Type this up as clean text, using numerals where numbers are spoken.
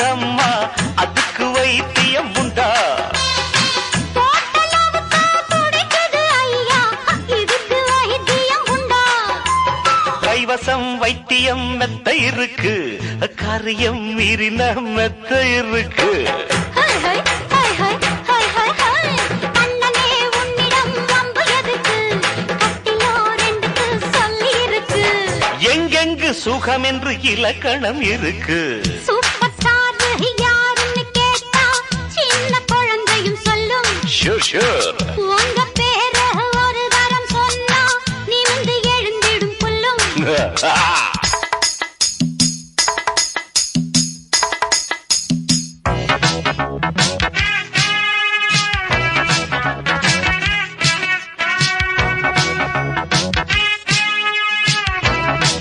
அம்மா அதுக்கு வைத்தியம் உண்டா கைவசம் வைத்தியம் மெத்த இருக்கு காரியம் மீறின மெத்த இருக்கு எங்கெங்கு சுகம் என்று இலக்கணம் இருக்கு சூப்பர் ஸ்டார் யாருன்னு கேட்டா சின்ன குழந்தையும் சொல்லும் ஷூர் ஷூர் உங்க பேர ஒரு தரம் சொன்னா நிமிர்ந்து எழுந்திடும் புல்லும்